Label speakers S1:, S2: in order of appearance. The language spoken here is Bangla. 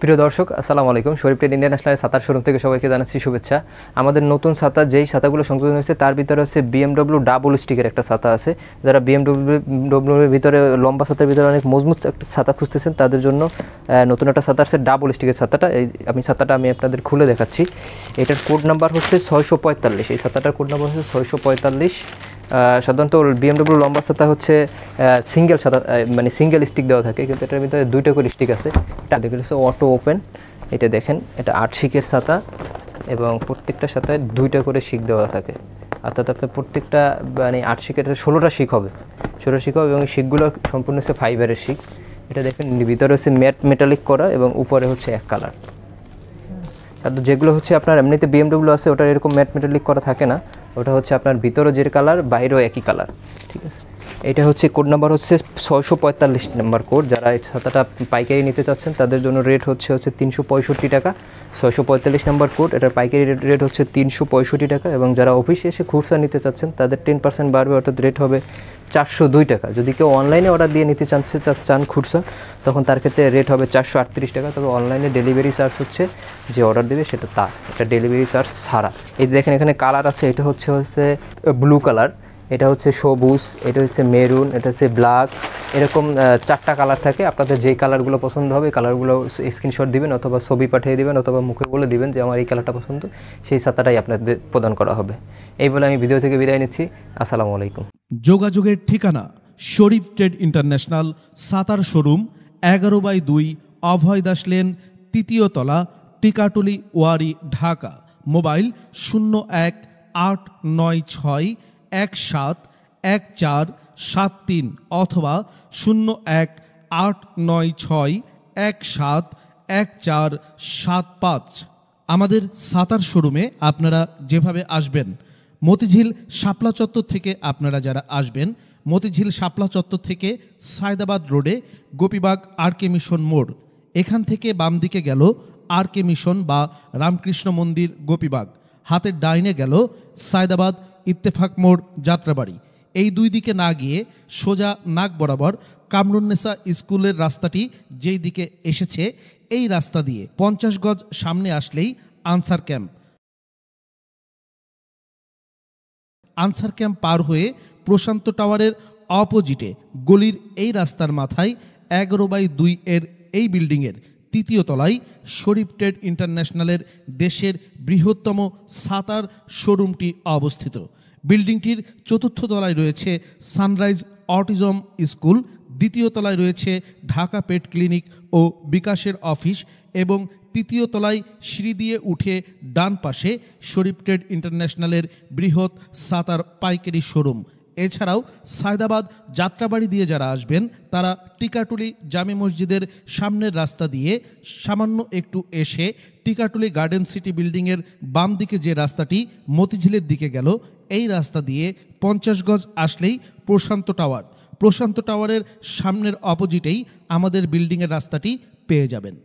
S1: প্রিয় দর্শক, আসসালামু আলাইকুম। শরীফ ট্রেড ইন্টারন্যাশনাল ছাতার শোরুম থেকে সবাইকে জানাচ্ছি শুভেচ্ছা। আমাদের নতুন ছাতা যেই ছাতাগুলো সংযোজন হয়েছে তার ভিতরে হচ্ছে বিএমডব্লিউ ডাবল স্টিকের একটা ছাতা আছে। যারা বিএমডব্লিউর ভিতরে লম্বা ছাতার ভিতরে অনেক মজবুত একটা ছাতা খুঁজতেছেন তাদের জন্য নতুন একটা ছাতা আছে, ডাবল স্টিকের ছাতাটা। ছাতাটা আমি আপনাদের খুলে দেখাচ্ছি। এটার কোড নাম্বার হচ্ছে 645। এই ছাতাটার কোড নাম্বার হচ্ছে 645। সাধারণত বিএমডব্লিউ লম্বা ছাতা হচ্ছে সিঙ্গেল ছাতা, মানে সিঙ্গেল স্টিক দেওয়া থাকে, কিন্তু এটার ভিতরে দুইটা করে স্টিক আছে। এটা দেখে হচ্ছে অটো ওপেন। এটা দেখেন, এটা 8 শিকের ছাতা এবং প্রত্যেকটার সাথে দুইটা করে শিক দেওয়া থাকে। অর্থাৎ আপনার প্রত্যেকটা মানে 8 শিকের 16টা শিক হবে, 16 শিক হবে এবং শিকগুলো সম্পূর্ণ হচ্ছে ফাইবারের শিক। এটা দেখেন ভিতরে হচ্ছে ম্যাট মেটালিক করা এবং উপরে হচ্ছে এক কালার। আর যেগুলো হচ্ছে আপনার এমনিতে বিএমডব্লিউ আছে ওটা এরকম ম্যাট মেটালিক করা থাকে না, ওটা হচ্ছে আপনার ভিতরও যে কালার বাইরেও একই কালার। ঠিক আছে, এটা হচ্ছে কোড নাম্বার হচ্ছে 645 নাম্বার কোড। যারা এই ছাতাটা পাইকারি নিতে চাচ্ছেন তাদের জন্য রেট হচ্ছে 365 টাকা। 645 নাম্বার কোড, এটার পাইকারি রেট হচ্ছে 365 টাকা। এবং যারা অফিসে এসে খুচরা নিতে চাচ্ছেন তাদের 10% বাড়বে, অর্থাৎ রেট হবে 402 টাকা। যদি কেউ অনলাইনে অর্ডার দিয়ে নিতে চান খুচরা, তখন তার ক্ষেত্রে রেট হবে 438 টাকা। তবে অনলাইনে ডেলিভারি চার্জ হচ্ছে যে অর্ডার দেবে সেটা তার, এটা ডেলিভারি চার্জ ছাড়া। এই দেখেন এখানে কালার আছে, এটা হচ্ছে ব্লু কালার, এটা হচ্ছে সবুজ, এটা হচ্ছে মেরুন, এটা হচ্ছে ব্ল্যাক। এরকম 4টা কালার থাকে। আপনাদের যেই কালারগুলো পছন্দ হবে কালারগুলো স্ক্রিনশট দিবেন অথবা ছবি পাঠিয়ে দিবেন অথবা মুখে বলে দিবেন যে আমার এই কালারটা পছন্দ, সেই ছাতাটাই আপনাদের প্রদান করা হবে। এই বলে আমি ভিডিও থেকে বিদায় নিচ্ছি। আসসালামু আলাইকুম।
S2: যোগাযোগের ঠিকানা শরীফ ট্রেড ইন্টারন্যাশনাল ছাতার শোরুম, 11/2 অভয় দাস লেন, 3য় তলা, টিকাটুলি, ওয়ারি, ঢাকা। মোবাইল 01-896-171473 অথবা 01-896-171475। আমাদের ছাতার শোরুমে আপনারা যেভাবে আসবেন, মতিঝিল শাপলা চত্বর থেকে আপনারা যারা আসবেন, মতিঝিল শাপলা চত্বর থেকে সায়দাবাদ রোডে গোপীবাগ আর.কে মিশন মোড়, এখান থেকে বাম দিকে গেল আর.কে মিশন বা রামকৃষ্ণ মন্দির গোপীবাগ, হাতের ডাইনে গেল সায়দাবাদ ইত্তেফাক মোড় যাত্রাবাড়ি। এই দুই দিকে না গিয়ে সোজা নাক বরাবর কামরুন্নেসা স্কুলের রাস্তাটি যেই দিকে এসেছে, এই রাস্তা দিয়ে 50 গজ সামনে আসলেই আনসার ক্যাম্প। আনসার ক্যাম্প পার হয়ে প্রশান্ত টাওয়ারের অপোজিটে গলির এই রাস্তার মাথায় 11/2 এর এই বিল্ডিংয়ের 3য় তলায় শরীফ ট্রেড ইন্টারন্যাশনালের দেশের বৃহত্তম ছাতার শোরুমটি অবস্থিত। বিল্ডিংটির 4র্থ তলায় রয়েছে সানরাইজ অটিজম স্কুল, 2য় তলায় রয়েছে ঢাকা পেট ক্লিনিক ও বিকাশের অফিস এবং 3য় তলায় সিঁড়ি দিয়ে উঠে ডান পাশে শরীফ ট্রেড ইন্টারন্যাশনালের বৃহৎ ছাতার পাইকারি শোরুম। এছাড়াও সায়দাবাদ যাত্রাবাড়ি দিয়ে যারা আসবেন তারা টিকাটুলি জামে মসজিদের সামনের রাস্তা দিয়ে সামান্য একটু এসে টিকাটুলি গার্ডেন সিটি বিল্ডিংয়ের বাম দিকে যে রাস্তাটি মতিঝিলের দিকে গেল, এই রাস্তা দিয়ে 50 গজ আসলেই প্রশান্ত টাওয়ার। প্রশান্ত টাওয়ারের সামনের অপোজিটেই আমাদের বিল্ডিংয়ের রাস্তাটি পেয়ে যাবেন।